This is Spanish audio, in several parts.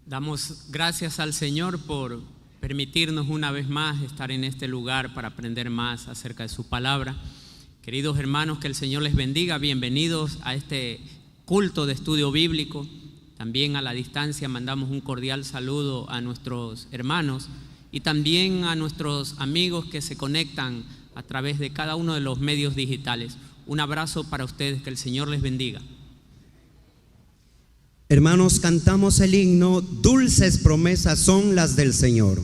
Damos gracias al Señor por permitirnos una vez más estar en este lugar para aprender más acerca de su palabra. Queridos hermanos, que el Señor les bendiga. Bienvenidos a este culto de estudio bíblico. También a la distancia mandamos un cordial saludo a nuestros hermanos y también a nuestros amigos que se conectan a través de cada uno de los medios digitales. Un abrazo para ustedes, que el Señor les bendiga. Hermanos, cantamos el himno "Dulces promesas son las del Señor".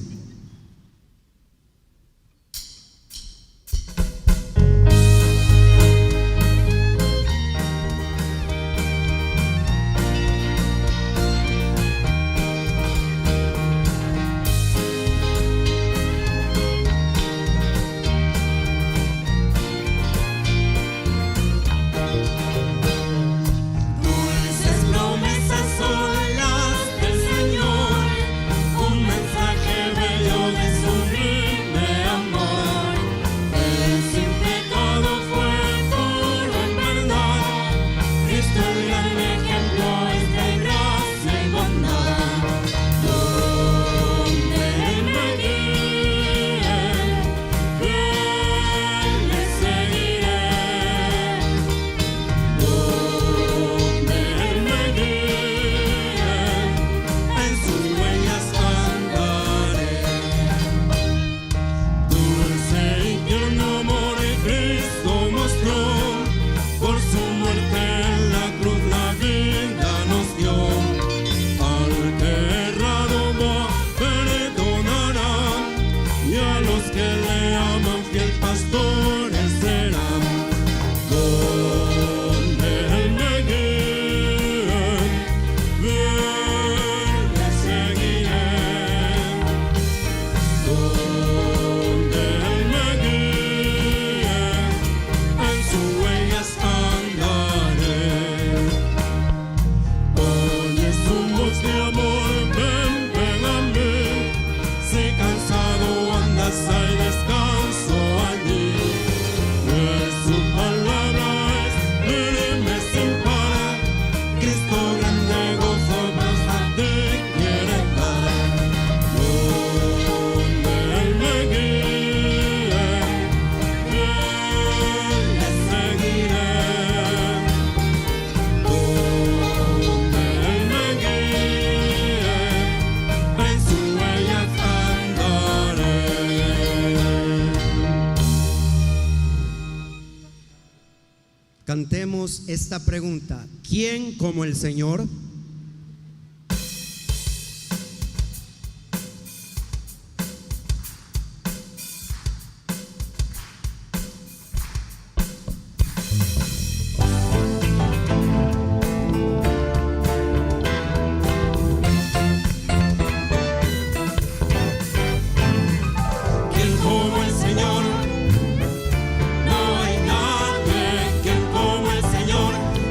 Cantemos esta pregunta: ¿quién como el Señor?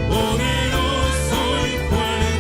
Poderoso y fuerte.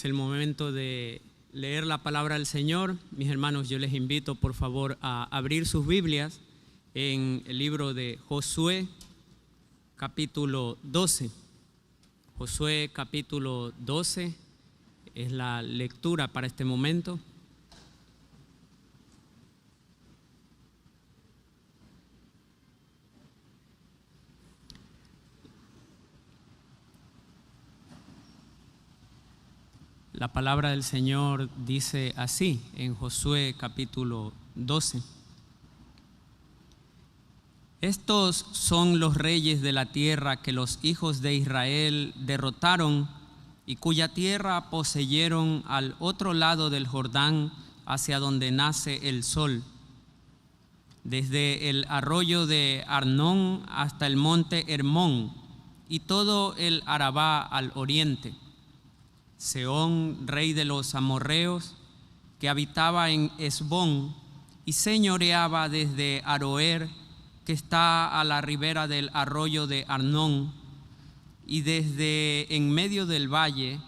Es el momento de leer la palabra del Señor. Mis hermanos, yo les invito por favor a abrir sus Biblias en el libro de Josué, capítulo 12. Josué, capítulo 12, es la lectura para este momento. La palabra del Señor dice así en Josué capítulo 12. Estos son los reyes de la tierra que los hijos de Israel derrotaron y cuya tierra poseyeron al otro lado del Jordán, hacia donde nace el sol, desde el arroyo de Arnón hasta el monte Hermón y todo el Arabá al oriente. Sehón, rey de los amorreos, que habitaba en Hesbón y señoreaba desde Aroer, que está a la ribera del arroyo de Arnón, y desde en medio del valle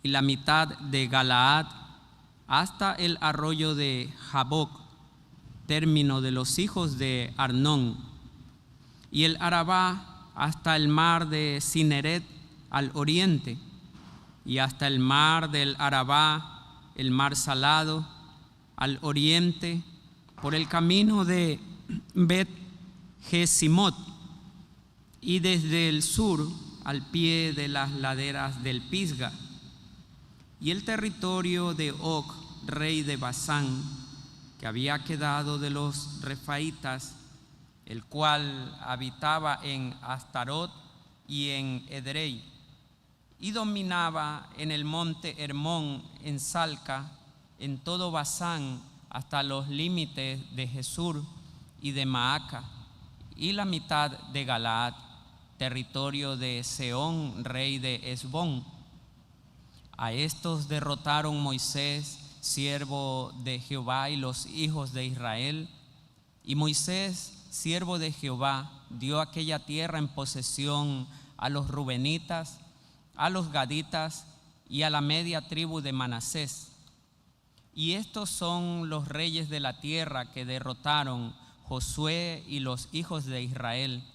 y la mitad de Galaad hasta el arroyo de Jaboc, término de los hijos de Arnón, y el Arabá hasta el mar de Cineret al oriente, y hasta el mar del Arabá, el mar salado, al oriente, por el camino de Bet-Jesimot, y desde el sur al pie de las laderas del Pisga, y el territorio de Og, rey de Basán, que había quedado de los refaitas, el cual habitaba en Astarot y en Edrei, y dominaba en el monte Hermón, en Salca, en todo Basán, hasta los límites de Jesur y de Maaca, y la mitad de Galaad, territorio de Sehón, rey de Hesbón. A estos derrotaron Moisés, siervo de Jehová, y los hijos de Israel. Y Moisés, siervo de Jehová, dio aquella tierra en posesión a los rubenitas, a los gaditas y a la media tribu de Manasés. Y estos son los reyes de la tierra que derrotaron Josué y los hijos de Israel,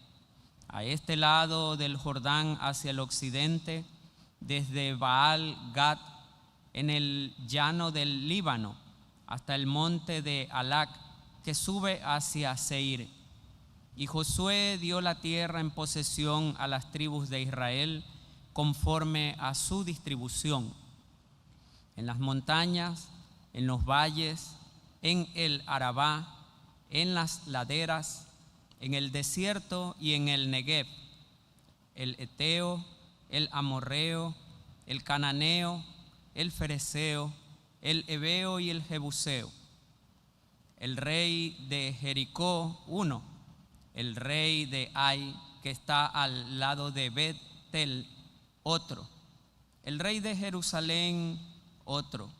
a este lado del Jordán hacia el occidente, desde Baal-Gad en el llano del Líbano hasta el monte de Alac, que sube hacia Seir. Y Josué dio la tierra en posesión a las tribus de Israel conforme a su distribución, en las montañas, en los valles, en el Arabá, en las laderas, en el desierto y en el Negev, el Eteo, el Amorreo, el Cananeo, el Fereceo, el Heveo y el Jebuseo. El rey de Jericó, uno, el rey de Ai, que está al lado de Bet-tel, otro, el rey de Jerusalén, otro,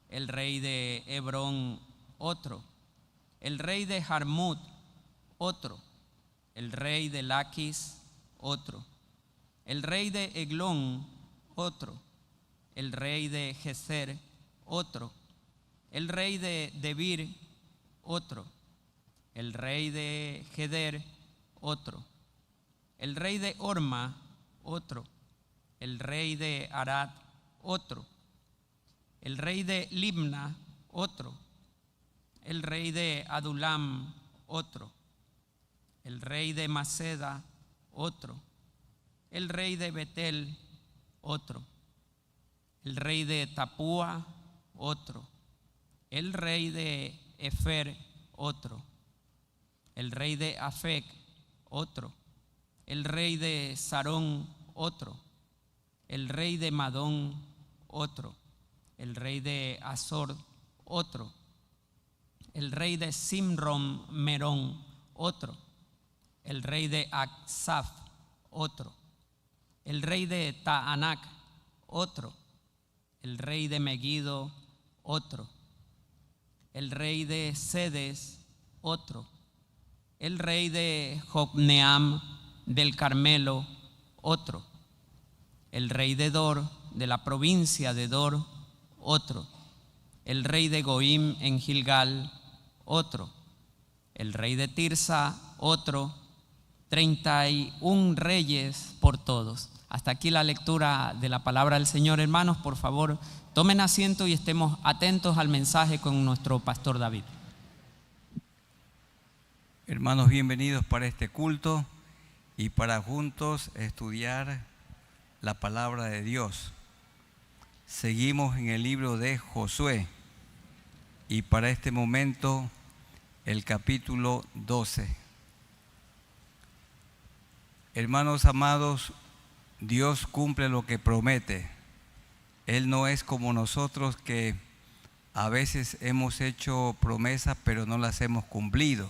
el rey de Hebrón, otro, el rey de Jarmut, otro, el rey de Laquis, otro, el rey de Eglón, otro, el rey de Geser, otro, el rey de Debir, otro, el rey de Geder, otro, el rey de Orma, otro, el rey de Arad, otro, el rey de Libna, otro, el rey de Adulam, otro, el rey de Maceda, otro, el rey de Betel, otro, el rey de Tapúa, otro, el rey de Efer, otro, el rey de Afec, otro, el rey de Sarón, otro, el rey de Madón, otro, el rey de Azor, otro, el rey de Simrom Merón, otro, el rey de Aksaf, otro, el rey de Taanac, otro, el rey de Megiddo, otro, el rey de Sedes, otro, el rey de Jocneam del Carmelo, otro, el rey de Dor, de la provincia de Dor, otro. El rey de Goim en Gilgal, otro. El rey de Tirsa, otro. 31 reyes por todos. Hasta aquí la lectura de la palabra del Señor. Hermanos, por favor, tomen asiento y estemos atentos al mensaje con nuestro pastor David. Hermanos, bienvenidos para este culto y para juntos estudiar la palabra de Dios. Seguimos en el libro de Josué y para este momento el capítulo 12. Hermanos amados, Dios cumple lo que promete. Él no es como nosotros que a veces hemos hecho promesas pero no las hemos cumplido.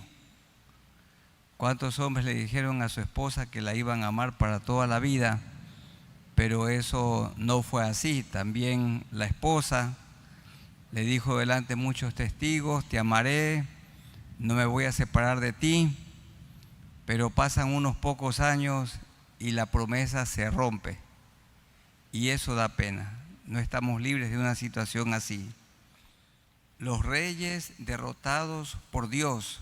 ¿Cuántos hombres le dijeron a su esposa que la iban a amar para toda la vida? Pero eso no fue así. También la esposa le dijo delante de muchos testigos: te amaré, no me voy a separar de ti. Pero pasan unos pocos años y la promesa se rompe. Y eso da pena. No estamos libres de una situación así. Los reyes derrotados por Dios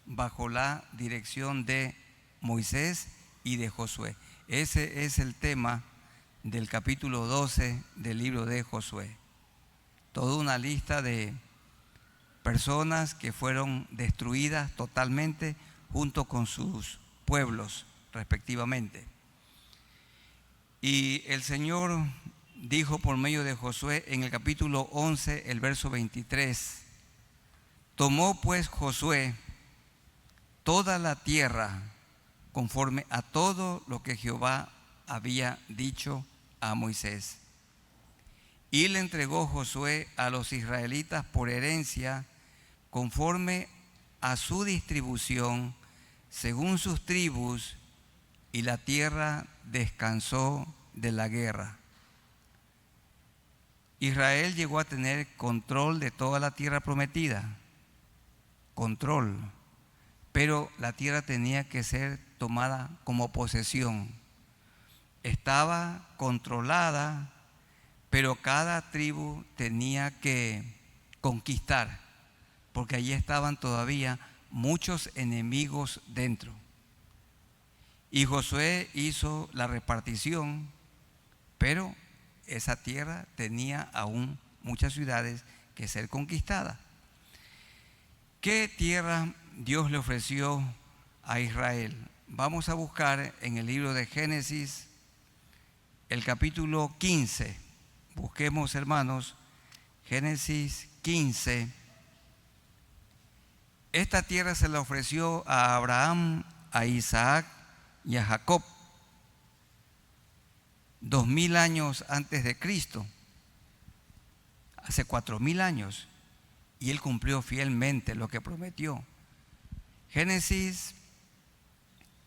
bajo la dirección de Moisés y de Josué. Ese es el tema del capítulo 12 del libro de Josué. Toda una lista de personas que fueron destruidas totalmente junto con sus pueblos respectivamente. Y el Señor dijo por medio de Josué en el capítulo 11, el verso 23: tomó pues Josué toda la tierra conforme a todo lo que Jehová había dicho a Moisés. Y le entregó Josué a los israelitas por herencia conforme a su distribución, según sus tribus, y la tierra descansó de la guerra. Israel llegó a tener control de toda la tierra prometida, control, pero la tierra tenía que ser tomada como posesión. Estaba controlada, pero cada tribu tenía que conquistar, porque allí estaban todavía muchos enemigos dentro. Y Josué hizo la repartición, pero esa tierra tenía aún muchas ciudades que ser conquistadas. ¿Qué tierra Dios le ofreció a Israel? Vamos a buscar en el libro de Génesis, el capítulo 15. Busquemos, hermanos, Génesis 15. Esta tierra se la ofreció a Abraham, a Isaac y a Jacob 2000 años antes de Cristo, hace 4000 años, y él cumplió fielmente lo que prometió. Génesis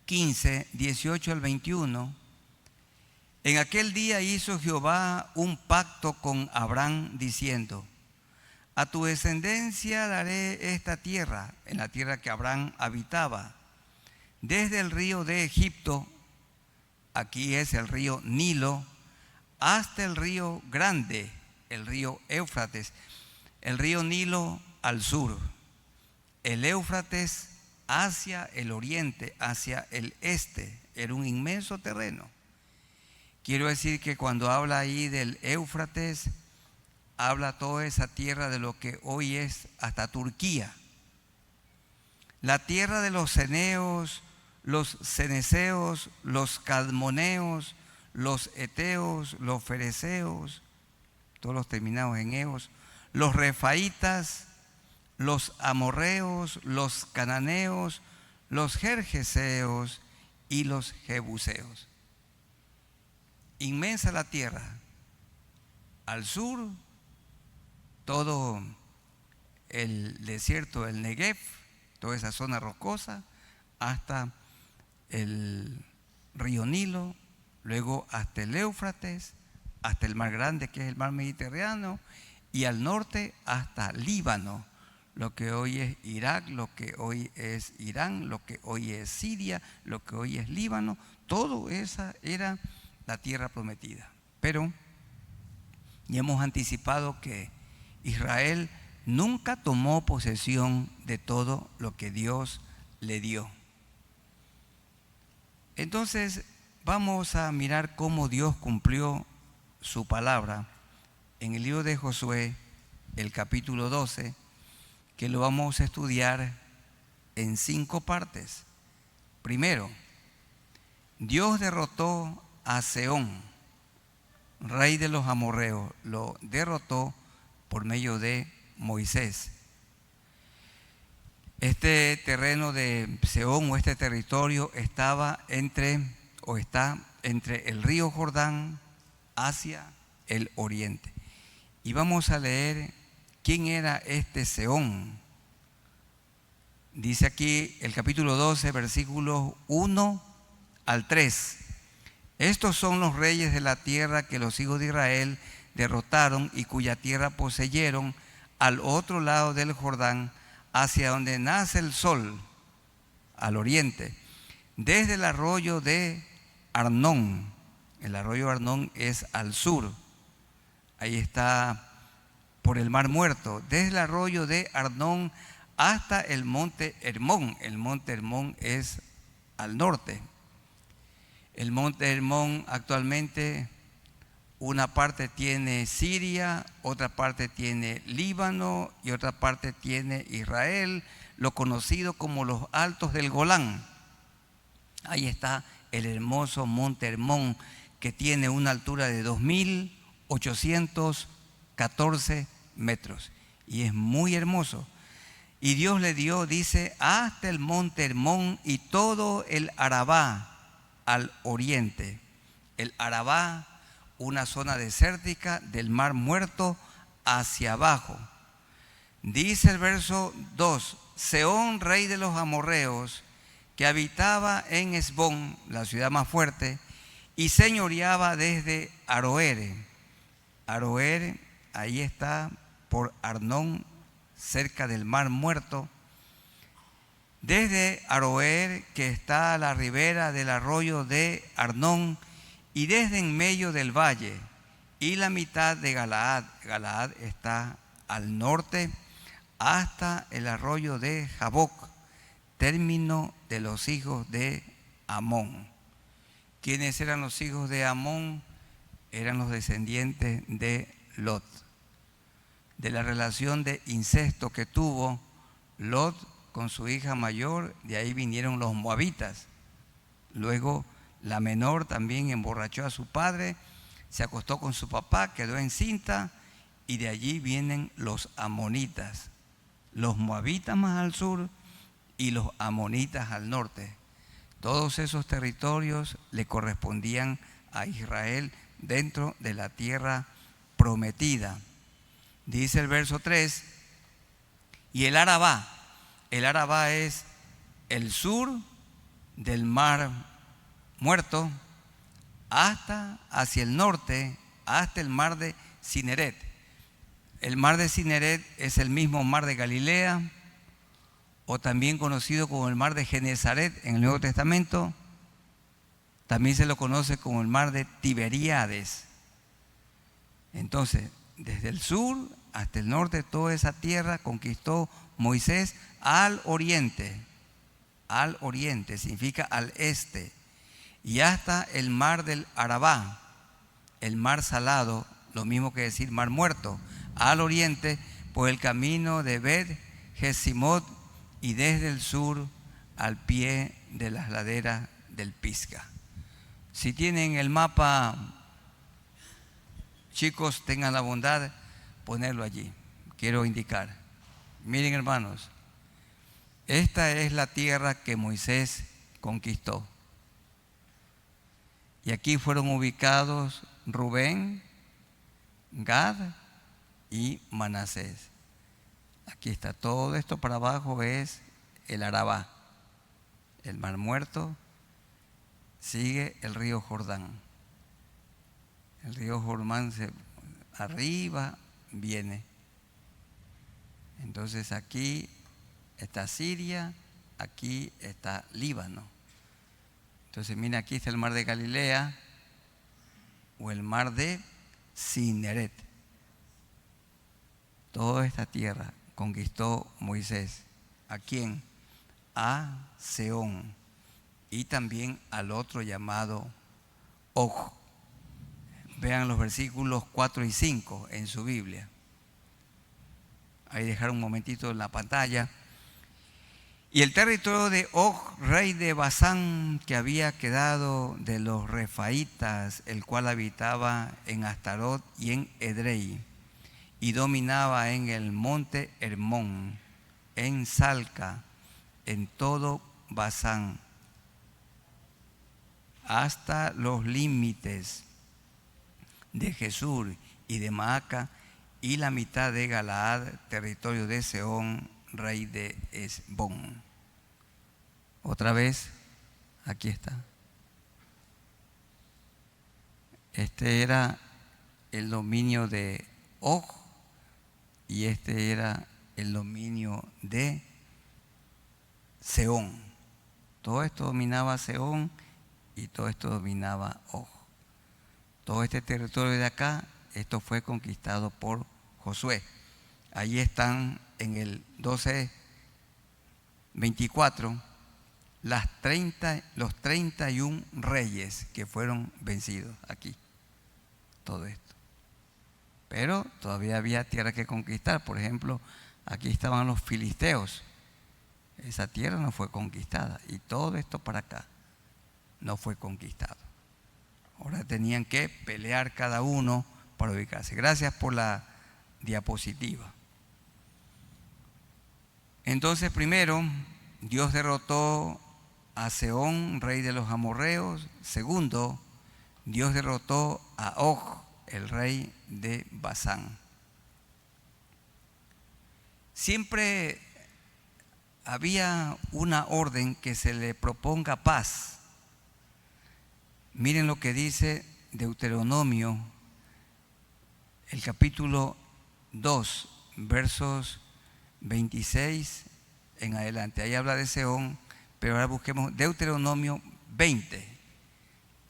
15, 18 al 21. En aquel día hizo Jehová un pacto con Abraham diciendo: a tu descendencia daré esta tierra, en la tierra que Abraham habitaba, desde el río de Egipto, aquí es el río Nilo, hasta el río grande, el río Éufrates. El río Nilo al sur, el Éufrates hacia el oriente, hacia el este. Era un inmenso terreno. Quiero decir que cuando habla ahí del Éufrates, habla toda esa tierra de lo que hoy es hasta Turquía. La tierra de los ceneos, los ceneseos, los cadmoneos, los eteos, los fereceos, todos los terminados en eos, los refaitas, los amorreos, los cananeos, los gergeseos y los jebuseos. Inmensa la tierra. Al sur, todo el desierto del Negev, toda esa zona rocosa, hasta el río Nilo, luego hasta el Éufrates, hasta el mar grande que es el mar Mediterráneo, y al norte hasta Líbano, lo que hoy es Irak, lo que hoy es Irán, lo que hoy es Siria, lo que hoy es Líbano. Todo esa era la tierra prometida. Pero Y hemos anticipado que Israel nunca tomó posesión de todo lo que Dios le dio. Entonces vamos a mirar cómo Dios cumplió su palabra en el libro de Josué, el capítulo 12, que lo vamos a estudiar en 5 partes. Primero, Dios derrotó a Sehón, rey de los amorreos, lo derrotó por medio de Moisés. Este terreno de Sehón, o este territorio, está entre el río Jordán hacia el oriente. Y vamos a leer quién era este Sehón. Dice aquí el capítulo 12, versículos 1 al 3. Estos son los reyes de la tierra que los hijos de Israel derrotaron y cuya tierra poseyeron al otro lado del Jordán, hacia donde nace el sol, al oriente, desde el arroyo de Arnón. El arroyo Arnón es al sur, ahí está por el Mar Muerto, desde el arroyo de Arnón hasta el monte Hermón. El monte Hermón es al norte. El monte Hermón actualmente, una parte tiene Siria, otra parte tiene Líbano y otra parte tiene Israel, lo conocido como los Altos del Golán. Ahí está el hermoso monte Hermón, que tiene una altura de 2.814 metros y es muy hermoso. Y Dios le dio, dice, hasta el monte Hermón y todo el Arabá al oriente. El Arabá, una zona desértica del Mar Muerto hacia abajo. Dice el verso 2, Sehón, rey de los amorreos, que habitaba en Hesbón, la ciudad más fuerte, y señoreaba desde Aroer. Aroer, ahí está por Arnón, cerca del Mar Muerto. Desde Aroer, que está a la ribera del arroyo de Arnón, y desde en medio del valle, y la mitad de Galaad. Galaad está al norte, hasta el arroyo de Jaboc, término de los hijos de Amón. ¿Quiénes eran los hijos de Amón? Eran los descendientes de Lot. De la relación de incesto que tuvo Lot con su hija mayor, de ahí vinieron los moabitas. Luego la menor también emborrachó a su padre, se acostó con su papá, quedó encinta, y de allí vienen los amonitas, los moabitas más al sur y los amonitas al norte. Todos esos territorios le correspondían a Israel dentro de la tierra prometida. Dice el verso 3, y el Arabá es el sur del Mar Muerto hasta hacia el norte, hasta el mar de Cineret. El mar de Cineret es el mismo mar de Galilea, o también conocido como el mar de Genesaret en el Nuevo Testamento. También se lo conoce como el mar de Tiberíades. Entonces, desde el sur hasta el norte, toda esa tierra conquistó Moisés al oriente. Al oriente significa al este. Y hasta el mar del Arabá, el mar salado, lo mismo que decir mar muerto, al oriente, por el camino de Bet-Jesimot, y desde el sur al pie de las laderas del Pisga. Si tienen el mapa, chicos, tengan la bondad de ponerlo allí. Quiero indicar. Miren, hermanos, esta es la tierra que Moisés conquistó. Y aquí fueron ubicados Rubén, Gad y Manasés. Aquí está, todo esto para abajo es el Arabá, el Mar Muerto, sigue el río Jordán. El río Jordán arriba viene. Entonces aquí está Siria, aquí está Líbano. Entonces mira, aquí está el mar de Galilea o el mar de Cineret. Toda esta tierra conquistó Moisés. ¿A quién? A Sehón y también al otro llamado Og. Vean los versículos 4 y 5 en su Biblia. Ahí dejaron un momentito en la pantalla. Y el territorio de Og, rey de Basán, que había quedado de los refaitas, el cual habitaba en Astarot y en Edrei, y dominaba en el monte Hermón, en Salca, en todo Basán, hasta los límites de Jesur y de Maaca, y la mitad de Galaad, territorio de Sehón, rey de Hesbón. Otra vez, aquí está. Este era el dominio de Og y este era el dominio de Sehón. Todo esto dominaba Sehón y todo esto dominaba Og. Todo este territorio de acá, esto fue conquistado por Josué. Allí están en el 12:24 los 31 reyes que fueron vencidos aquí. Todo esto. Pero todavía había tierra que conquistar. Por ejemplo, aquí estaban los filisteos. Esa tierra no fue conquistada. Y todo esto para acá no fue conquistado. Ahora tenían que pelear cada uno para ubicarse. Gracias por la diapositiva. Entonces, primero, Dios derrotó a Sehón, rey de los amorreos. Segundo, Dios derrotó a Og, el rey de Basán. Siempre había una orden que se le proponga paz. Miren lo que dice Deuteronomio, el capítulo 2, versos 26 en adelante. Ahí habla de Sehón, pero ahora busquemos Deuteronomio 20.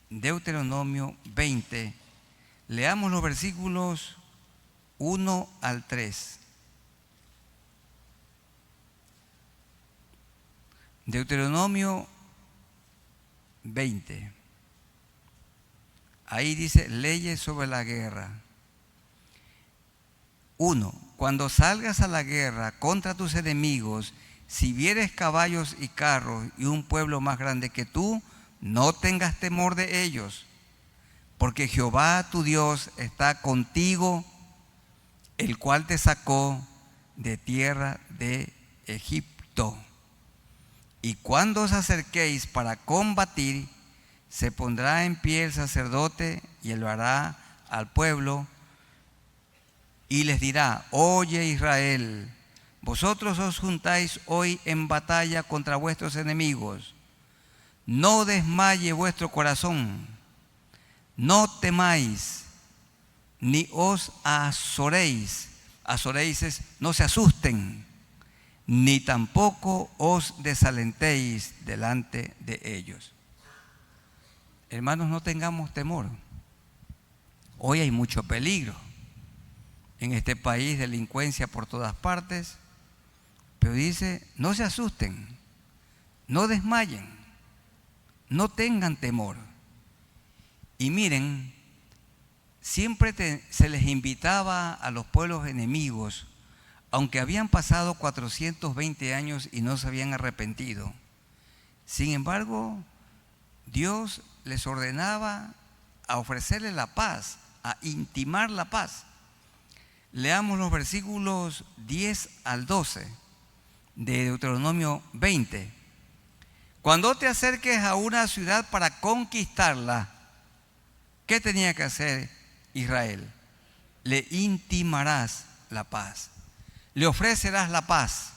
Deuteronomio 20. Leamos los versículos 1 al 3. Deuteronomio 20. Ahí dice leyes sobre la guerra. 1. Cuando salgas a la guerra contra tus enemigos, si vieres caballos y carros y un pueblo más grande que tú, no tengas temor de ellos, porque Jehová tu Dios está contigo, el cual te sacó de tierra de Egipto. Y cuando os acerquéis para combatir, se pondrá en pie el sacerdote y él lo hará al pueblo y les dirá: oye Israel, vosotros os juntáis hoy en batalla contra vuestros enemigos. No desmaye vuestro corazón, no temáis, ni os azoréis. Azoréis es no se asusten, ni tampoco os desalentéis delante de ellos. Hermanos, no tengamos temor. Hoy hay mucho peligro. En este país, delincuencia por todas partes. Pero dice, no se asusten, no desmayen, no tengan temor. Y miren, siempre se les invitaba a los pueblos enemigos, aunque habían pasado 420 años y no se habían arrepentido. Sin embargo, Dios les ordenaba a ofrecerles la paz, a intimar la paz. Leamos los versículos 10 al 12 de Deuteronomio 20. Cuando te acerques a una ciudad para conquistarla, ¿qué tenía que hacer Israel? Le intimarás la paz, le ofrecerás la paz.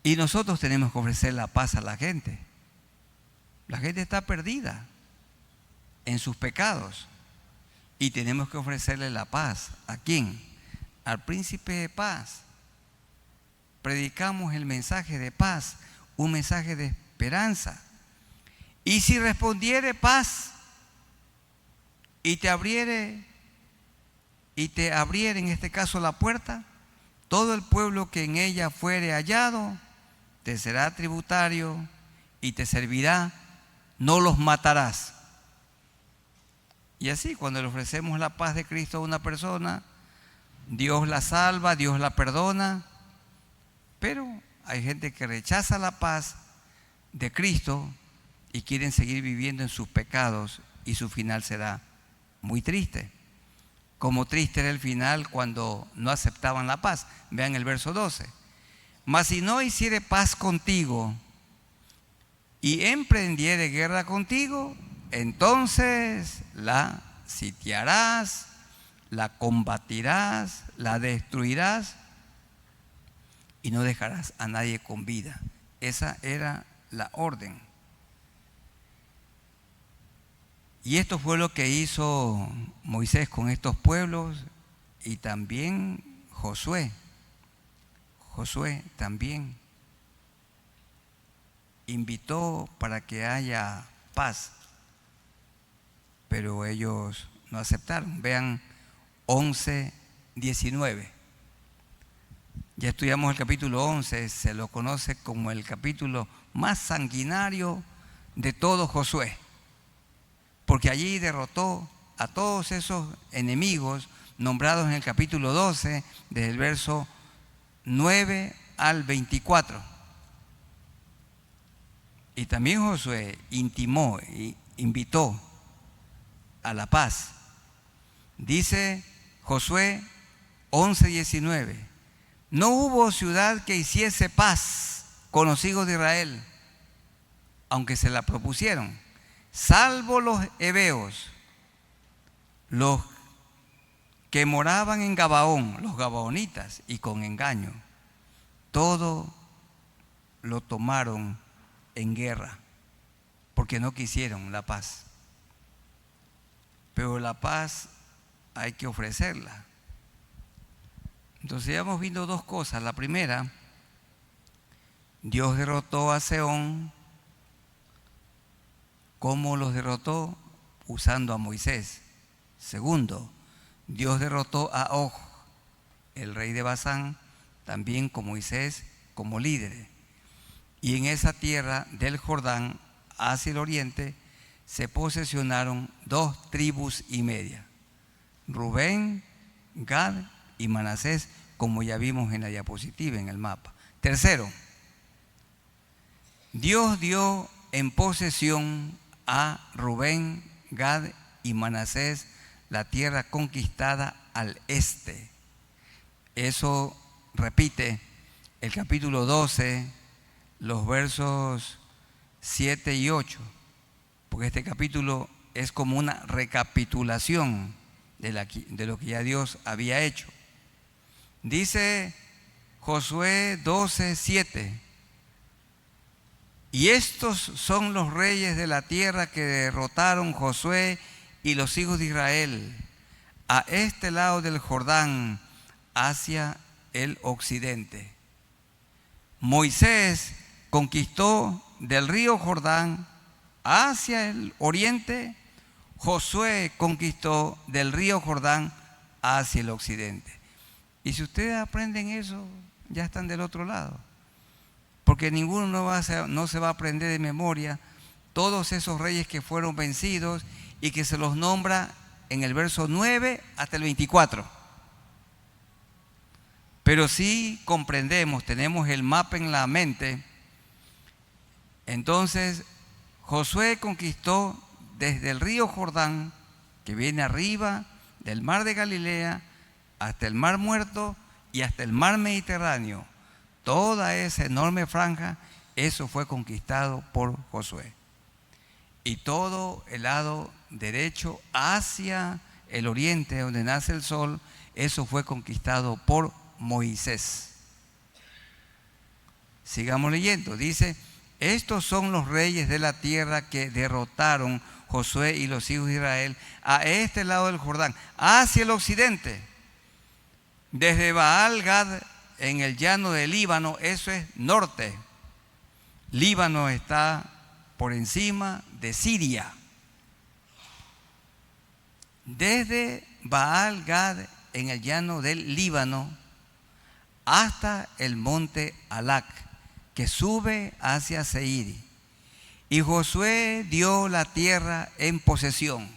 Y nosotros tenemos que ofrecer la paz a la gente. La gente está perdida en sus pecados y tenemos que ofrecerle la paz. ¿A quién? Al príncipe de paz. Predicamos el mensaje de paz, un mensaje de esperanza. Y si respondiere paz y te abriere y te abriere, en este caso, la puerta, todo el pueblo que en ella fuere hallado te será tributario y te servirá, no los matarás. Y así, cuando le ofrecemos la paz de Cristo a una persona, Dios la salva, Dios la perdona, pero hay gente que rechaza la paz de Cristo y quieren seguir viviendo en sus pecados, y su final será muy triste. Como triste era el final cuando no aceptaban la paz. Vean el verso 12. Mas si no hiciere paz contigo y emprendiere guerra contigo, entonces la sitiarás, la combatirás, la destruirás y no dejarás a nadie con vida. Esa era la orden. Y esto fue lo que hizo Moisés con estos pueblos, y también Josué. Josué también invitó para que haya paz, pero ellos no aceptaron. Vean 11:19. Ya estudiamos el capítulo 11, se lo conoce como el capítulo más sanguinario de todo Josué, porque allí derrotó a todos esos enemigos nombrados en el capítulo 12, desde el verso 9 al 24. Y también Josué intimó y invitó a la paz. Dice Josué 11:19: no hubo ciudad que hiciese paz con los hijos de Israel, aunque se la propusieron, salvo los heveos, los que moraban en Gabaón, los gabaonitas, y con engaño. Todo lo tomaron en guerra, porque no quisieron la paz. Pero la paz hay que ofrecerla. Entonces ya hemos visto dos cosas. La primera, Dios derrotó a Sehón. ¿Cómo los derrotó? Usando a Moisés. Segundo, Dios derrotó a Og, el rey de Basán, también con Moisés como líder. Y en esa tierra del Jordán, hacia el oriente, se posesionaron 2 tribus y media: Rubén, Gad y Manasés, como ya vimos en la diapositiva, en el mapa. Tercero, Dios dio en posesión a Rubén, Gad y Manasés la tierra conquistada al este. Eso repite el capítulo 12, los versos 7 y 8, porque este capítulo es como una recapitulación de lo que ya Dios había hecho. Dice Josué 12:7: y estos son los reyes de la tierra que derrotaron Josué y los hijos de Israel a este lado del Jordán, hacia el occidente. Moisés conquistó del río Jordán hacia el oriente. Josué conquistó del río Jordán hacia el occidente. Y si ustedes aprenden eso, ya están del otro lado, porque ninguno no se va a aprender de memoria todos esos reyes que fueron vencidos y que se los nombra en el verso 9 hasta el 24. Pero sí comprendemos, tenemos el mapa en la mente. Entonces Josué conquistó desde el río Jordán, que viene arriba del mar de Galilea, hasta el mar Muerto y hasta el mar Mediterráneo. Toda esa enorme franja, eso fue conquistado por Josué. Y todo el lado derecho hacia el oriente, donde nace el sol, eso fue conquistado por Moisés. Sigamos leyendo. Dice: estos son los reyes de la tierra que derrotaron Josué y los hijos de Israel a este lado del Jordán, hacia el occidente, desde Baal-Gad en el llano del Líbano. Eso es norte. Líbano está por encima de Siria. Desde Baal-Gad en el llano del Líbano hasta el monte Alac, que sube hacia Seir. Y Josué dio la tierra en posesión.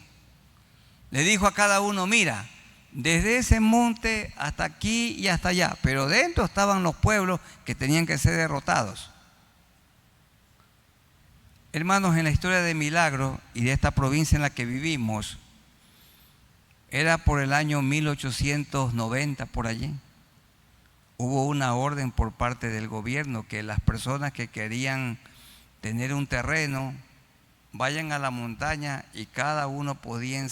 Le dijo a cada uno: mira, desde ese monte hasta aquí y hasta allá, pero dentro estaban los pueblos que tenían que ser derrotados. Hermanos, en la historia de Milagro y de esta provincia en la que vivimos, era por el año 1890, por allí. Hubo una orden por parte del gobierno que las personas que querían tener un terreno vayan a la montaña y cada uno podía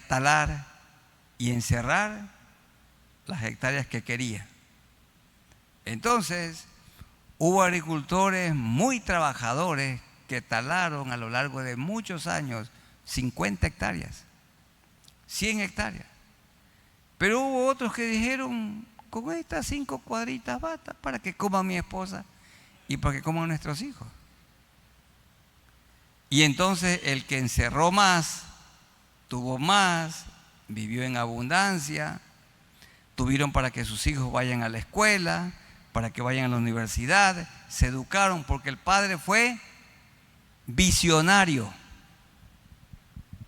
talar y encerrar las hectáreas que quería. Entonces, hubo agricultores muy trabajadores que talaron a lo largo de muchos años 50 hectáreas, 100 hectáreas. Pero hubo otros que dijeron: con estas 5 cuadritas basta para que coma mi esposa y para que coman nuestros hijos. Y entonces el que encerró más, tuvo más, vivió en abundancia, tuvieron para que sus hijos vayan a la escuela, para que vayan a la universidad, se educaron, porque el padre fue visionario,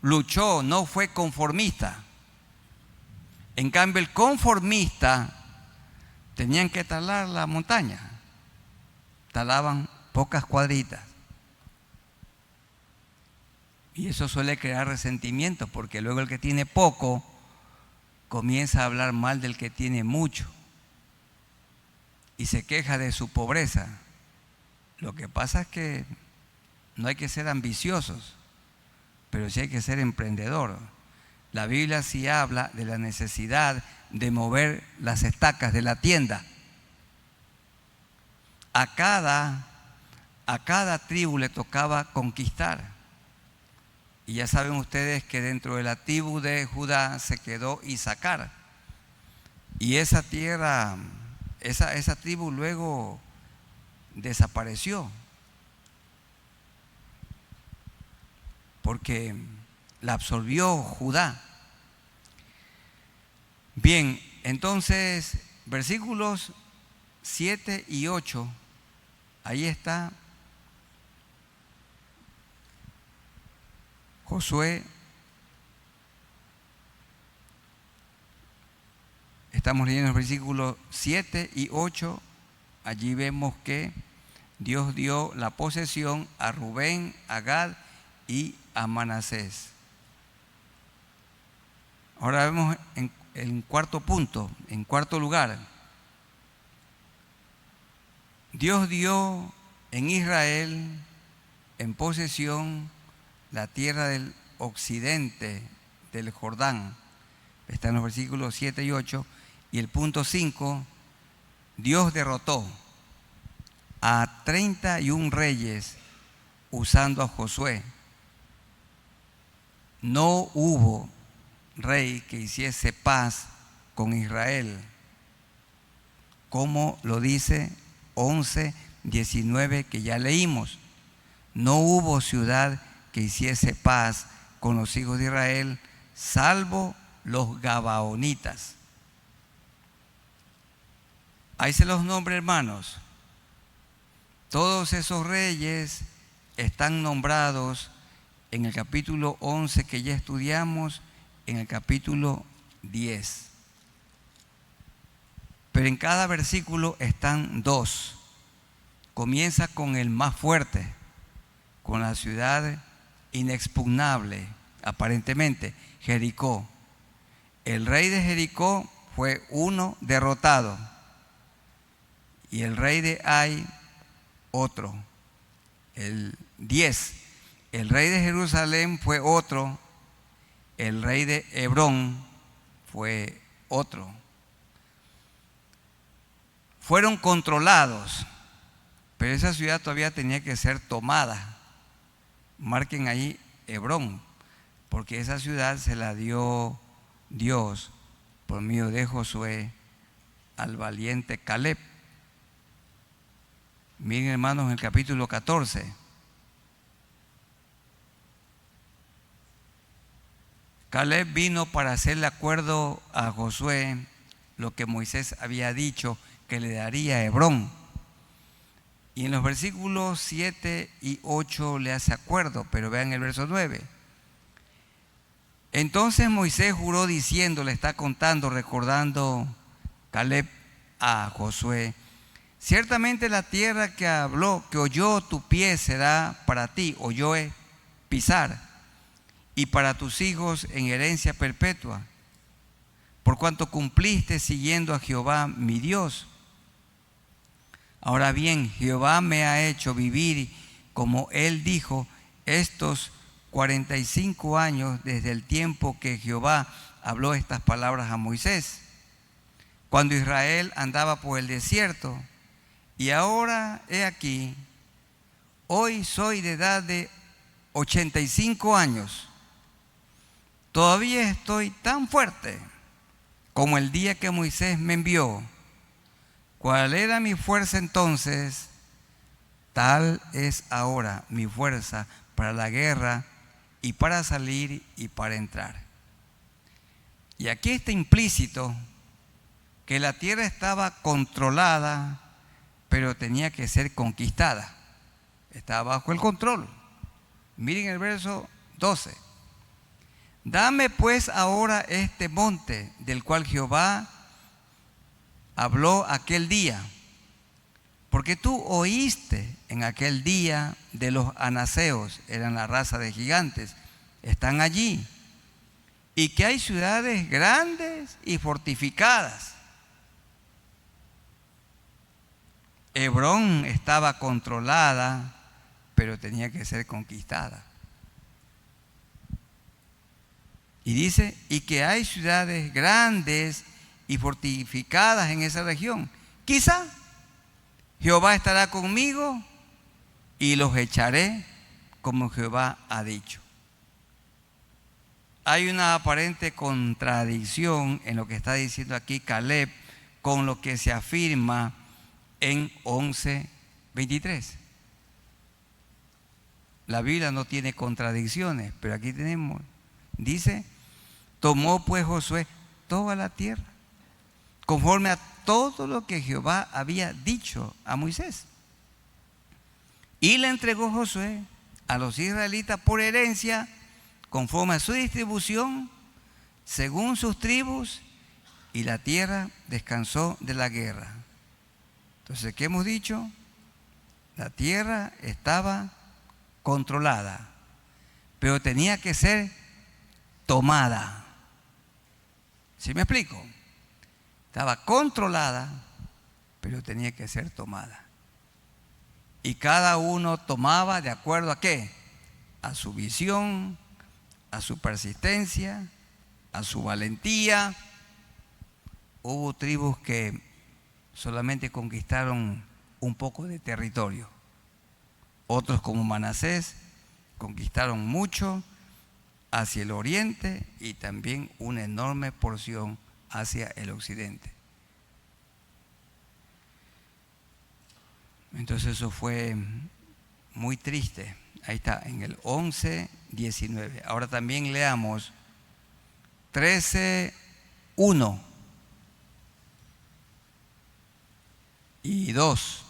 luchó, no fue conformista. En cambio, el conformista tenían que talar la montaña, talaban pocas cuadritas. Y eso suele crear resentimiento, porque luego el que tiene poco comienza a hablar mal del que tiene mucho y se queja de su pobreza. Lo que pasa es que no hay que ser ambiciosos, pero sí hay que ser emprendedor. La Biblia sí habla de la necesidad de mover las estacas de la tienda. A cada tribu le tocaba conquistar. Y ya saben ustedes que dentro de la tribu de Judá se quedó Isaacar. Y esa tierra, esa tribu luego desapareció, porque la absorbió Judá. Bien, entonces versículos 7 y 8, ahí está Josué. Estamos leyendo los versículos 7 y 8. Allí vemos que Dios dio la posesión a Rubén, a Gad y a Manasés. Ahora vemos en cuarto punto, en cuarto lugar. Dios dio en Israel en posesión la tierra del occidente del Jordán. Está en los versículos 7 y 8. Y el punto 5, Dios derrotó a 31 reyes usando a Josué. No hubo rey que hiciese paz con Israel, como lo dice 11:19 que ya leímos. No hubo ciudad que hiciese paz con los hijos de Israel, salvo los gabaonitas. Ahí se los nombra, hermanos. Todos esos reyes están nombrados en el capítulo 11 que ya estudiamos, en el capítulo 10. Pero en cada versículo están 2. Comienza con el más fuerte, con la ciudad inexpugnable, aparentemente, Jericó. El rey de Jericó fue uno derrotado, y el rey de Ai otro. El 10. El rey de Jerusalén fue otro. El rey de Hebrón fue otro. Fueron controlados, pero esa ciudad todavía tenía que ser tomada. Marquen ahí Hebrón, porque esa ciudad se la dio Dios por medio de Josué al valiente Caleb. Miren, hermanos, en el capítulo 14. Caleb vino para hacerle acuerdo a Josué lo que Moisés había dicho que le daría a Hebrón. Y en los versículos 7 y 8 le hace acuerdo, pero vean el verso 9. Entonces Moisés juró diciendo, le está contando, recordando Caleb a Josué: ciertamente la tierra que oyó tu pie será para ti, oyó es pisar, y para tus hijos en herencia perpetua, por cuanto cumpliste siguiendo a Jehová mi Dios. Ahora bien, Jehová me ha hecho vivir, como él dijo, estos 45 años desde el tiempo que Jehová habló estas palabras a Moisés, cuando Israel andaba por el desierto. Y ahora he aquí, hoy soy de edad de 85 años. Todavía estoy tan fuerte como el día que Moisés me envió. ¿Cuál era mi fuerza entonces? Tal es ahora mi fuerza para la guerra y para salir y para entrar. Y aquí está implícito que la tierra estaba controlada, pero tenía que ser conquistada. Estaba bajo el control. Miren el verso 12. Dame pues ahora este monte del cual Jehová habló aquel día, porque tú oíste en aquel día de los anaseos, eran la raza de gigantes, están allí, y que hay ciudades grandes y fortificadas. Hebrón estaba controlada, pero tenía que ser conquistada. Y dice, y que hay ciudades grandes y fortificadas en esa región. Quizá Jehová estará conmigo y los echaré como Jehová ha dicho. Hay una aparente contradicción en lo que está diciendo aquí Caleb con lo que se afirma en 11:23. La Biblia no tiene contradicciones, pero aquí tenemos, dice, tomó pues Josué toda la tierra, conforme a todo lo que Jehová había dicho a Moisés. Y le entregó Josué a los israelitas por herencia, conforme a su distribución, según sus tribus, y la tierra descansó de la guerra. Entonces, ¿qué hemos dicho? La tierra estaba controlada, pero tenía que ser tomada. ¿Sí me explico? Estaba controlada, pero tenía que ser tomada. Y cada uno tomaba de acuerdo a qué? A su visión, a su persistencia, a su valentía. Hubo tribus que solamente conquistaron un poco de territorio. Otros, como Manasés, conquistaron mucho hacia el oriente y también una enorme porción hacia el occidente. Entonces eso fue muy triste. Ahí está, en el 11:19. Ahora también leamos 13:1 y 2.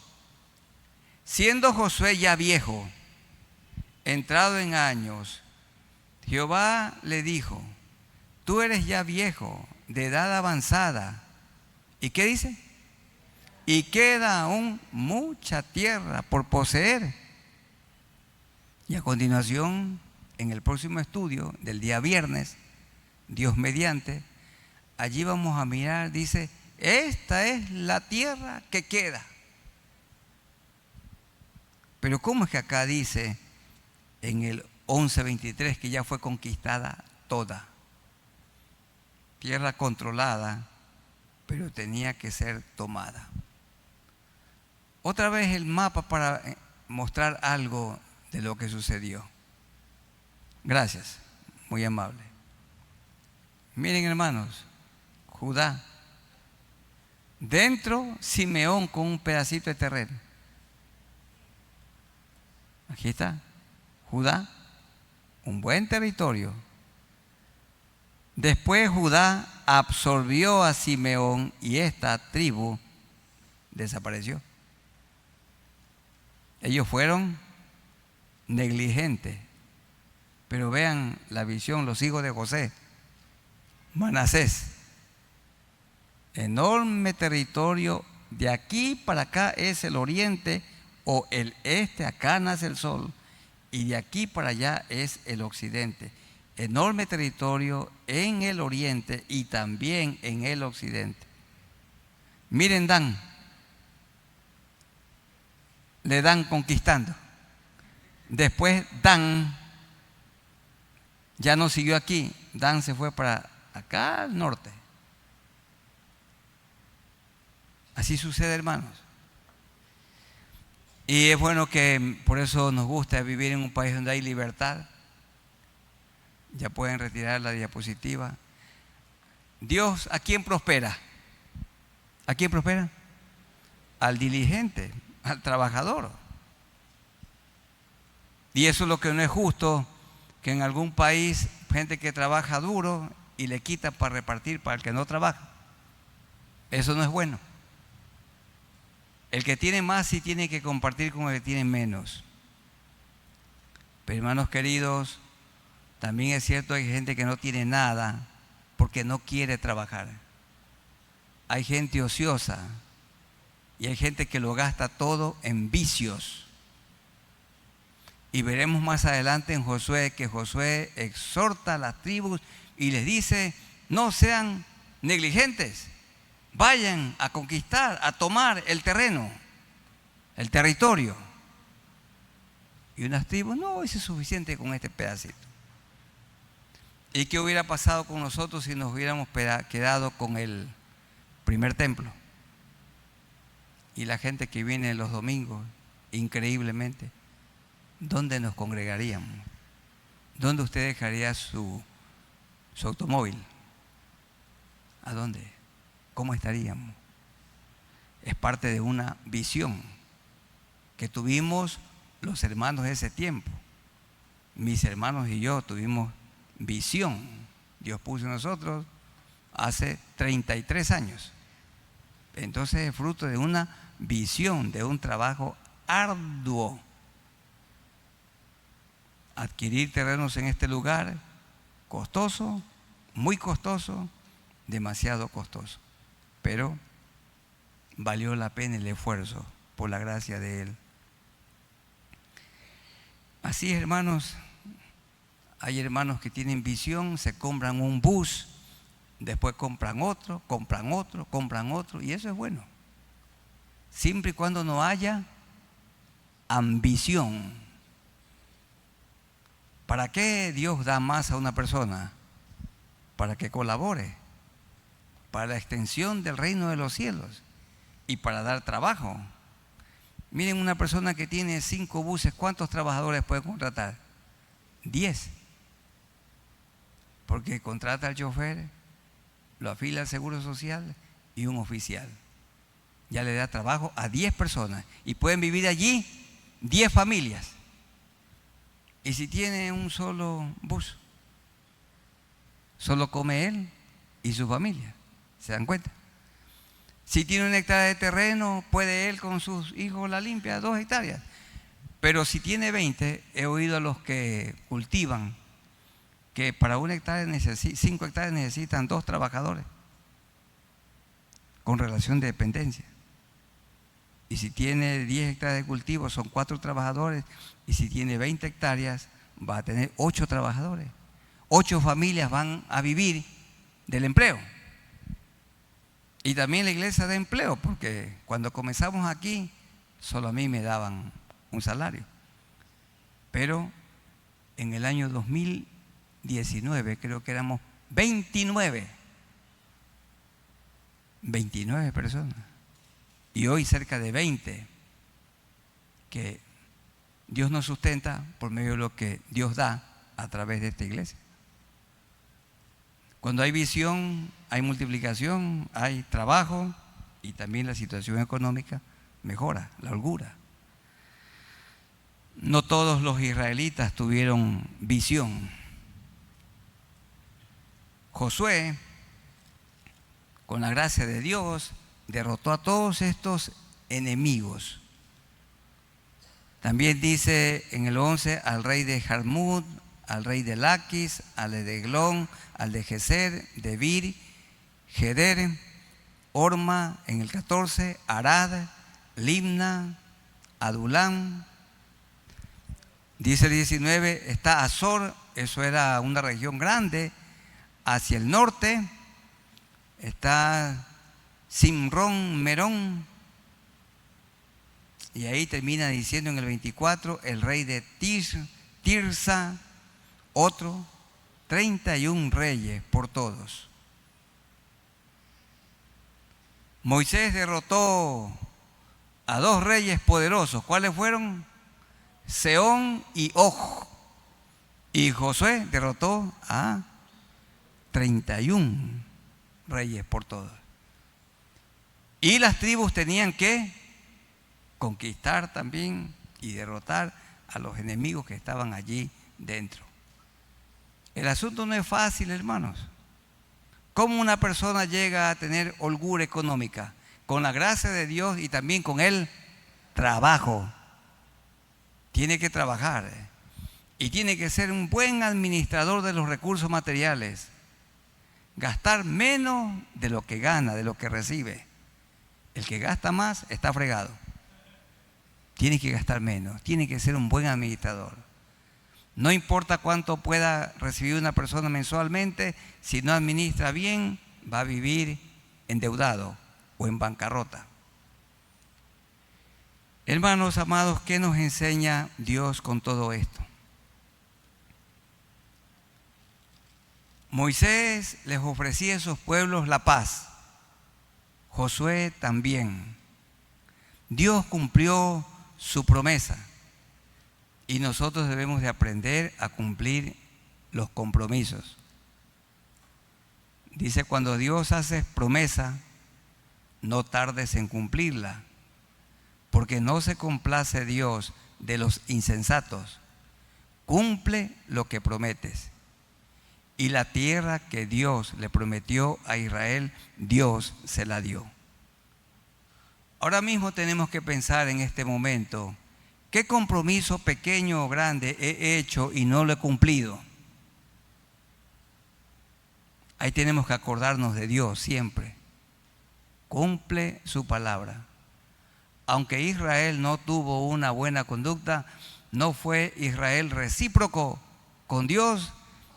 Siendo Josué ya viejo, entrado en años, Jehová le dijo: tú eres ya viejo, de edad avanzada. ¿Y qué dice? Y queda aún mucha tierra por poseer. Y a continuación, en el próximo estudio del día viernes, Dios mediante, allí vamos a mirar, dice, esta es la tierra que queda. Pero ¿cómo es que acá dice en el 11:23 que ya fue conquistada toda? Tierra controlada, pero tenía que ser tomada. Otra vez el mapa para mostrar algo de lo que sucedió. Gracias, muy amable. Miren, hermanos, Judá, dentro Simeón con un pedacito de terreno. Aquí está, Judá, un buen territorio. Después Judá absorbió a Simeón y esta tribu desapareció. Ellos fueron negligentes. Pero vean la visión, los hijos de José. Manasés, enorme territorio, de aquí para acá es el oriente o el este, acá nace el sol, y de aquí para allá es el occidente. Enorme territorio en el oriente y también en el occidente. Miren Dan, le dan conquistando. Después Dan ya no siguió aquí, Dan se fue para acá al norte. Así sucede, hermanos. Y es bueno que por eso nos gusta vivir en un país donde hay libertad. Ya pueden retirar la diapositiva. Dios, ¿a quién prospera? ¿A quién prospera? Al diligente, al trabajador. Y eso es lo que no es justo, que en algún país gente que trabaja duro y le quita para repartir para el que no trabaja. Eso no es bueno. El que tiene más sí tiene que compartir con el que tiene menos. Pero hermanos queridos, también es cierto que hay gente que no tiene nada porque no quiere trabajar. Hay gente ociosa y hay gente que lo gasta todo en vicios. Y veremos más adelante en Josué que Josué exhorta a las tribus y les dice: no sean negligentes, vayan a conquistar, a tomar el terreno, el territorio. Y unas tribus: no, eso es suficiente con este pedacito. ¿Y qué hubiera pasado con nosotros si nos hubiéramos quedado con el primer templo? Y la gente que viene los domingos, increíblemente, ¿dónde nos congregaríamos? ¿Dónde usted dejaría su automóvil? ¿A dónde? ¿Cómo estaríamos? Es parte de una visión que tuvimos los hermanos de ese tiempo. Mis hermanos y yo tuvimos visión. Dios puso en nosotros hace 33 años. Entonces es fruto de una visión, de un trabajo arduo. Adquirir terrenos en este lugar, costoso, muy costoso, demasiado costoso. Pero valió la pena el esfuerzo por la gracia de Él. Así, hermanos, hay hermanos que tienen visión, se compran un bus, después compran otro, y eso es bueno. Siempre y cuando no haya ambición. ¿Para qué Dios da más a una persona? Para que colabore, para la extensión del reino de los cielos y para dar trabajo. Miren, una persona que tiene 5 buses, ¿cuántos trabajadores puede contratar? 10. Porque contrata al chofer, lo afila al seguro social y un oficial. Ya le da trabajo a 10 personas y pueden vivir allí 10 familias. Y si tiene un solo bus, solo come él y su familia. ¿Se dan cuenta? Si tiene 1 hectárea de terreno, puede él con sus hijos la limpia, 2 hectáreas. Pero si tiene 20, he oído a los que cultivan que para 1 hectárea, 5 hectáreas necesitan 2 trabajadores con relación de dependencia. Y si tiene 10 hectáreas de cultivo, son 4 trabajadores. Y si tiene 20 hectáreas, va a tener 8 trabajadores. 8 familias van a vivir del empleo. Y también la iglesia da empleo, porque cuando comenzamos aquí, solo a mí me daban un salario. Pero en el año 2019, creo que éramos 29 personas. Y hoy cerca de 20, que Dios nos sustenta por medio de lo que Dios da a través de esta iglesia. Cuando hay visión, hay multiplicación, hay trabajo y también la situación económica mejora, la holgura. No todos los israelitas tuvieron visión. Josué, con la gracia de Dios, derrotó a todos estos enemigos. También dice en el 11 al rey de Jarmut, al rey de Laquis, al de Eglón, al de Geser, Debir, Geder, Orma, en el 14, Arad, Limna, Adulam. Dice el 19, está Azor, eso era una región grande, hacia el norte. Está Simrón, Merón. Y ahí termina diciendo en el 24, el rey de Tirsa, otro, 31 reyes por todos. Moisés derrotó a 2 reyes poderosos. ¿Cuáles fueron? Sehón y Og. Y Josué derrotó a 31 reyes por todos. Y las tribus tenían que conquistar también y derrotar a los enemigos que estaban allí dentro. El asunto no es fácil, hermanos. ¿Cómo una persona llega a tener holgura económica? Con la gracia de Dios y también con el trabajo. Tiene que trabajar y tiene que ser un buen administrador de los recursos materiales. Gastar menos de lo que gana, de lo que recibe. El que gasta más está fregado. Tiene que gastar menos, tiene que ser un buen administrador. No importa cuánto pueda recibir una persona mensualmente, si no administra bien, va a vivir endeudado o en bancarrota. Hermanos amados, ¿qué nos enseña Dios con todo esto? Moisés les ofrecía a esos pueblos la paz. Josué también. Dios cumplió su promesa y nosotros debemos de aprender a cumplir los compromisos. Dice, cuando Dios hace promesa, no tardes en cumplirla, porque no se complace Dios de los insensatos. Cumple lo que prometes. Y la tierra que Dios le prometió a Israel, Dios se la dio. Ahora mismo tenemos que pensar en este momento, ¿qué compromiso pequeño o grande he hecho y no lo he cumplido? Ahí tenemos que acordarnos de Dios siempre. Cumple su palabra. Aunque Israel no tuvo una buena conducta, no fue Israel recíproco con Dios,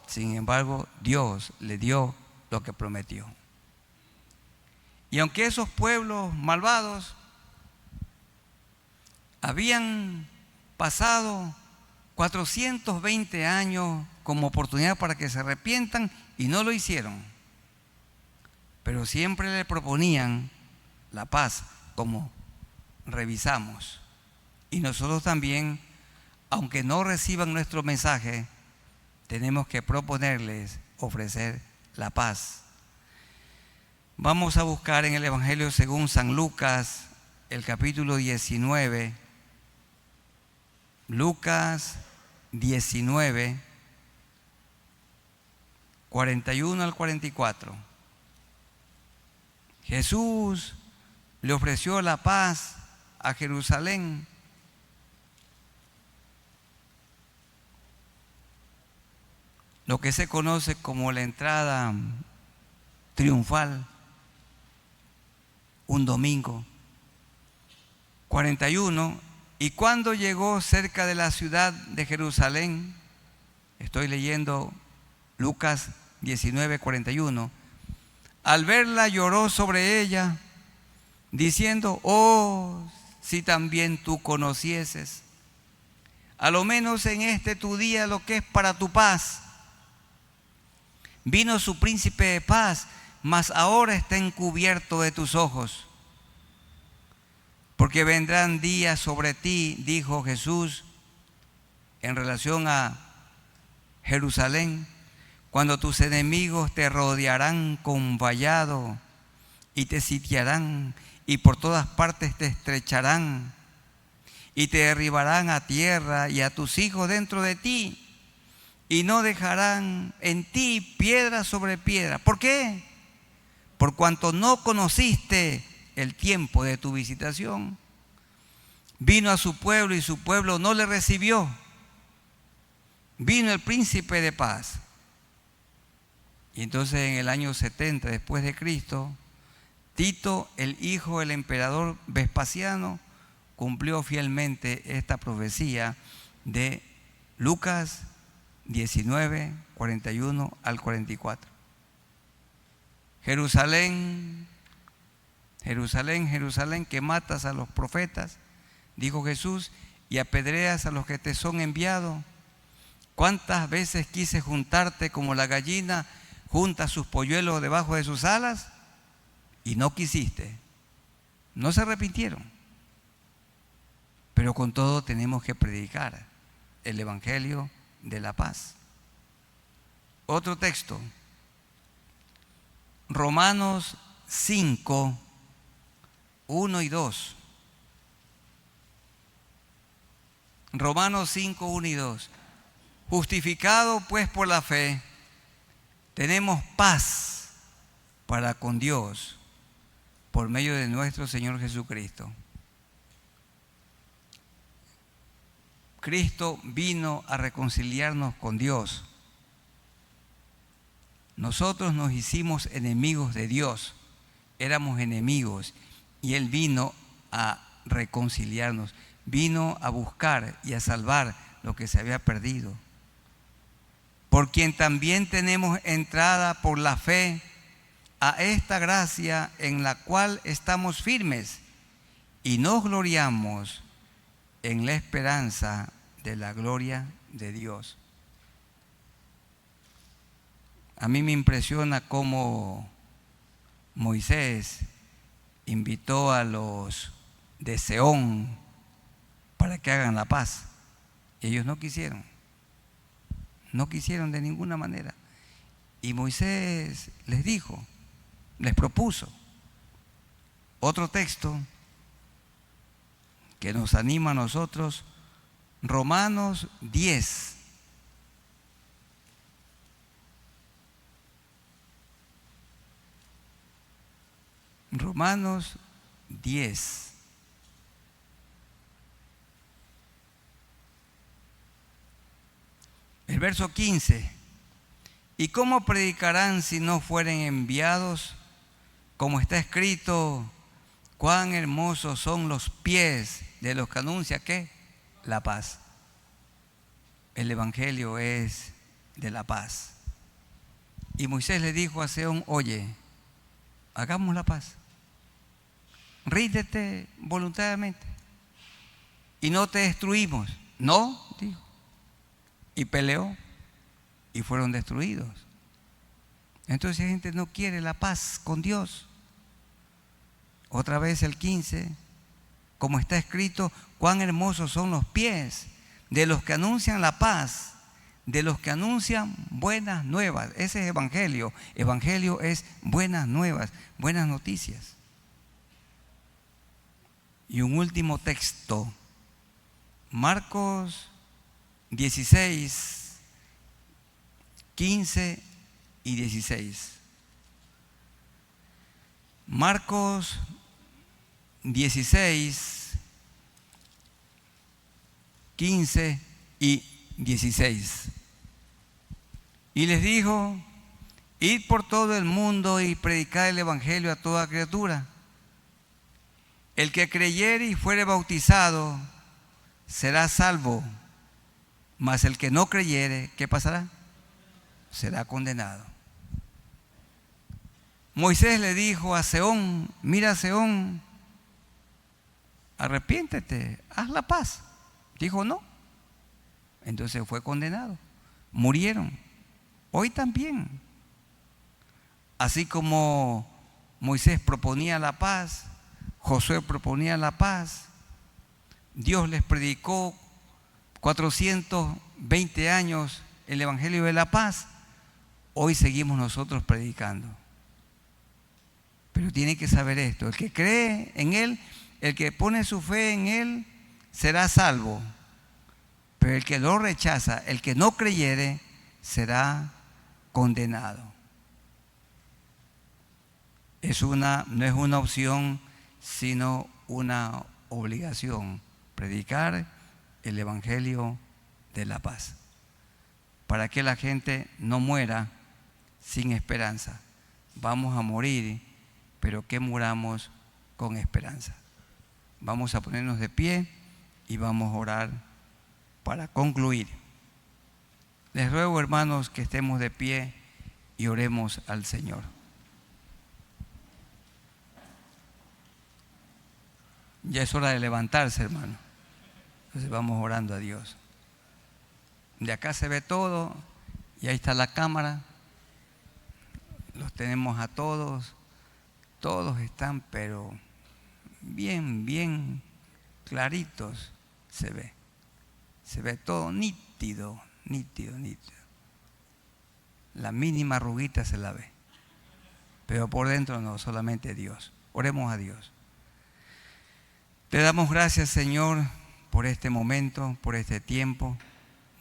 sin embargo, Dios le dio lo que prometió. Y aunque esos pueblos malvados habían pasado 420 años como oportunidad para que se arrepientan y no lo hicieron, pero siempre le proponían la paz, como revisamos. Y nosotros también, aunque no reciban nuestro mensaje, tenemos que proponerles ofrecer la paz. Vamos a buscar en el Evangelio según San Lucas, el capítulo 19. Lucas 19, 41 al 44. Jesús le ofreció la paz a Jerusalén. Lo que se conoce como la entrada triunfal, un domingo. 41. Y cuando llegó cerca de la ciudad de Jerusalén, estoy leyendo Lucas 19, 41, al verla lloró sobre ella, diciendo, oh, si también tú conocieses, a lo menos en este tu día, lo que es para tu paz. Vino su príncipe de paz, mas ahora está encubierto de tus ojos. Porque vendrán días sobre ti, dijo Jesús, en relación a Jerusalén, cuando tus enemigos te rodearán con vallado y te sitiarán y por todas partes te estrecharán y te derribarán a tierra y a tus hijos dentro de ti y no dejarán en ti piedra sobre piedra. ¿Por qué? Por cuanto no conociste el tiempo de tu visitación. Vino a su pueblo y su pueblo no le recibió. Vino el príncipe de paz. Y entonces en el año 70 después de Cristo, Tito, el hijo del emperador Vespasiano, cumplió fielmente esta profecía de Lucas 19, 41 al 44. Jerusalén, Jerusalén, Jerusalén, que matas a los profetas, dijo Jesús, y apedreas a los que te son enviados. ¿Cuántas veces quise juntarte como la gallina junta sus polluelos debajo de sus alas? Y no quisiste. No se arrepintieron. Pero con todo tenemos que predicar el evangelio de la paz. Otro texto, Romanos 5, 1 y 2. Romanos 5, 1 y 2. Justificado pues por la fe, tenemos paz para con Dios por medio de nuestro Señor Jesucristo. Cristo vino a reconciliarnos con Dios. Nosotros nos hicimos enemigos de Dios, éramos enemigos, y Él vino a reconciliarnos, vino a buscar y a salvar lo que se había perdido. Por quien también tenemos entrada por la fe a esta gracia en la cual estamos firmes y nos gloriamos en la esperanza de la gloria de Dios. A mí me impresiona cómo Moisés invitó a los de Seón para que hagan la paz. Y ellos no quisieron. No quisieron de ninguna manera. Y Moisés les dijo, les propuso. Otro texto que nos anima a nosotros, Romanos 10. Romanos 10. El verso 15. ¿Y cómo predicarán si no fueren enviados? Como está escrito, cuán hermosos son los pies de los que anuncia ¿qué? La paz. El evangelio es de la paz. Y Moisés le dijo a Seón, oye, hagamos la paz. Ríndete voluntariamente y no te destruimos. No, dijo. Y peleó y fueron destruidos. Entonces la gente no quiere la paz con Dios. Otra vez el 15, como está escrito, cuán hermosos son los pies de los que anuncian la paz, de los que anuncian buenas nuevas. Ese es evangelio. Evangelio es buenas nuevas, buenas noticias. Y un último texto, Marcos 16, 15 y 16. Marcos 16, 15 y 16. Y les dijo, id por todo el mundo y predicad el evangelio a toda criatura. El que creyere y fuere bautizado será salvo, mas el que no creyere, ¿qué pasará? Será condenado. Moisés le dijo a Seón, mira Seón, arrepiéntete, haz la paz. Dijo no. Entonces fue condenado. Murieron. Hoy también. Así como Moisés proponía la paz, Josué proponía la paz, Dios les predicó 420 años el evangelio de la paz. Hoy seguimos nosotros predicando. Pero tiene que saber esto, el que cree en Él, el que pone su fe en Él, será salvo. Pero el que lo rechaza, el que no creyere, será condenado. No es una opción, sino una obligación, predicar el Evangelio de la paz, para que la gente no muera sin esperanza. Vamos a morir, pero que muramos con esperanza. Vamos a ponernos de pie y vamos a orar para concluir. Les ruego, hermanos, que estemos de pie y oremos al Señor. Ya es hora de levantarse, hermano. Entonces vamos orando a Dios. De acá se ve todo y ahí está la cámara. Los tenemos a todos. Todos están, pero bien claritos se ve. Se ve todo nítido. La mínima arruguita se la ve. Pero por dentro no, solamente Dios. Oremos a Dios. Te damos gracias, Señor, por este momento, por este tiempo.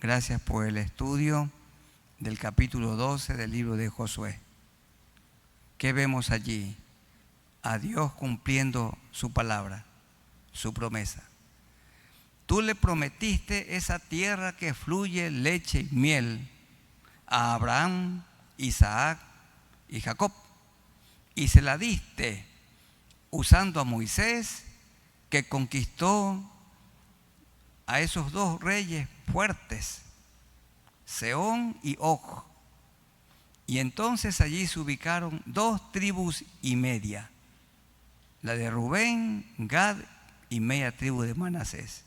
Gracias por el estudio del capítulo 12 del libro de Josué. ¿Qué vemos allí? A Dios cumpliendo su palabra, su promesa. Tú le prometiste esa tierra que fluye leche y miel a Abraham, Isaac y Jacob. Y se la diste usando a Moisés, que conquistó a esos dos reyes fuertes, Sehón y Og. Y entonces allí se ubicaron 2 tribus y media, la de Rubén, Gad y media tribu de Manasés.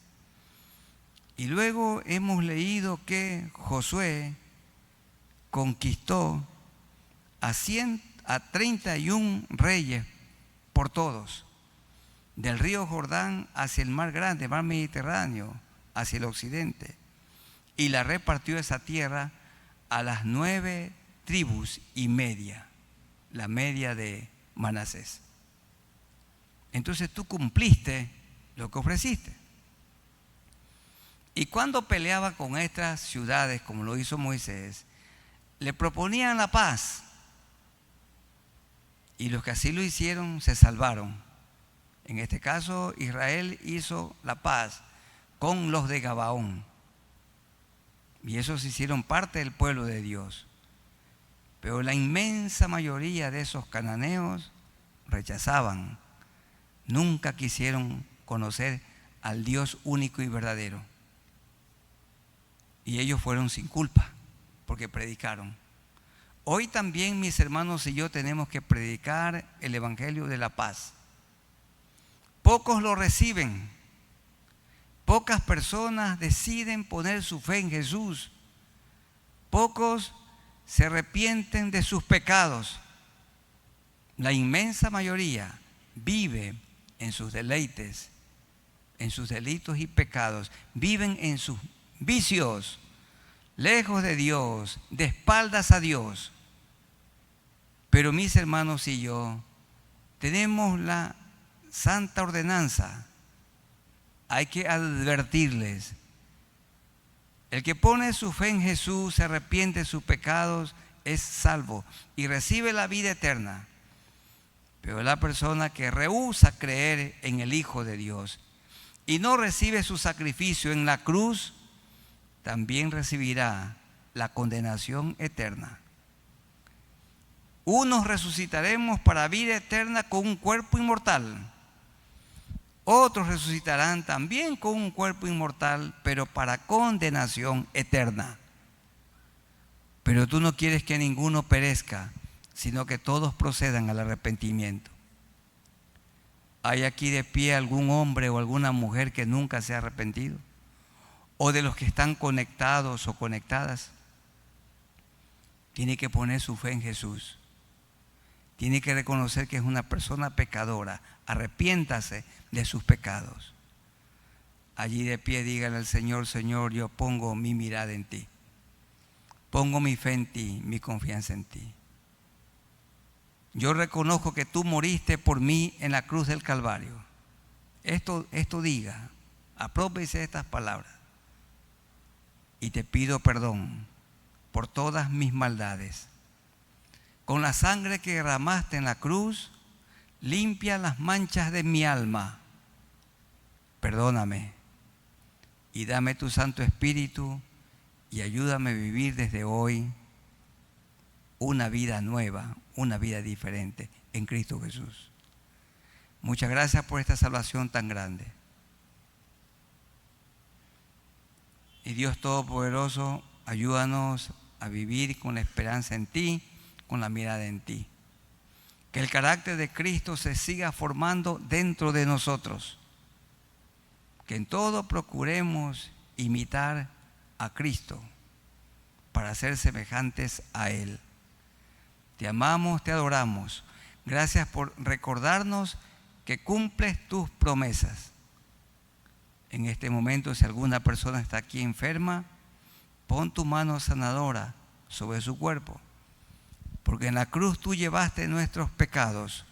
Y luego hemos leído que Josué conquistó a 31 reyes por todos, del río Jordán hacia el mar grande, mar Mediterráneo, hacia el occidente, y la repartió esa tierra a las 9 tribus y media, la media de Manasés. Entonces tú cumpliste lo que ofreciste. Y cuando peleaba con estas ciudades, como lo hizo Moisés, le proponían la paz, y los que así lo hicieron se salvaron. En este caso, Israel hizo la paz con los de Gabaón, y esos hicieron parte del pueblo de Dios. Pero la inmensa mayoría de esos cananeos rechazaban, nunca quisieron conocer al Dios único y verdadero. Y ellos fueron sin culpa, porque predicaron. Hoy también, mis hermanos y yo, tenemos que predicar el Evangelio de la paz. Pocos lo reciben. Pocas personas deciden poner su fe en Jesús. Pocos se arrepienten de sus pecados. La inmensa mayoría vive en sus deleites, en sus delitos y pecados. Viven en sus vicios, lejos de Dios, de espaldas a Dios. Pero mis hermanos y yo tenemos la santa ordenanza. Hay que advertirles. El que pone su fe en Jesús, se arrepiente de sus pecados, es salvo y recibe la vida eterna. Pero la persona que rehúsa creer en el Hijo de Dios y no recibe su sacrificio en la cruz, también recibirá la condenación eterna. Unos resucitaremos para vida eterna con un cuerpo inmortal. Otros resucitarán también con un cuerpo inmortal, pero para condenación eterna. Pero tú no quieres que ninguno perezca, sino que todos procedan al arrepentimiento. ¿Hay aquí de pie algún hombre o alguna mujer que nunca se ha arrepentido? ¿O de los que están conectados o conectadas? Tiene que poner su fe en Jesús. Tiene que reconocer que es una persona pecadora. Arrepiéntase de sus pecados. Allí de pie dígale al Señor: Señor, yo pongo mi mirada en ti. Pongo mi fe en ti, mi confianza en ti. Yo reconozco que tú moriste por mí en la cruz del Calvario. Esto diga, aprópiese estas palabras. Y te pido perdón por todas mis maldades. Con la sangre que derramaste en la cruz, limpia las manchas de mi alma. Perdóname y dame tu Santo Espíritu y ayúdame a vivir desde hoy una vida nueva, una vida diferente en Cristo Jesús. Muchas gracias por esta salvación tan grande. Y Dios Todopoderoso, ayúdanos a vivir con la esperanza en ti, con la mirada en ti. Que el carácter de Cristo se siga formando dentro de nosotros. Que en todo procuremos imitar a Cristo para ser semejantes a Él. Te amamos, te adoramos. Gracias por recordarnos que cumples tus promesas. En este momento, si alguna persona está aquí enferma, pon tu mano sanadora sobre su cuerpo. Porque en la cruz tú llevaste nuestros pecados,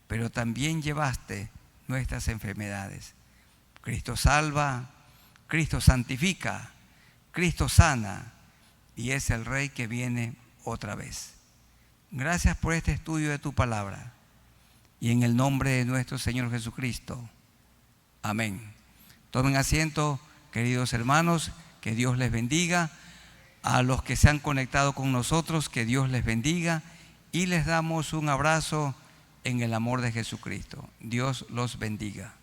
pero también llevaste nuestras enfermedades. Cristo salva, Cristo santifica, Cristo sana y es el Rey que viene otra vez. Gracias por este estudio de tu palabra y en el nombre de nuestro Señor Jesucristo. Amén. Tomen asiento, queridos hermanos, que Dios les bendiga. A los que se han conectado con nosotros, que Dios les bendiga y les damos un abrazo en el amor de Jesucristo. Dios los bendiga.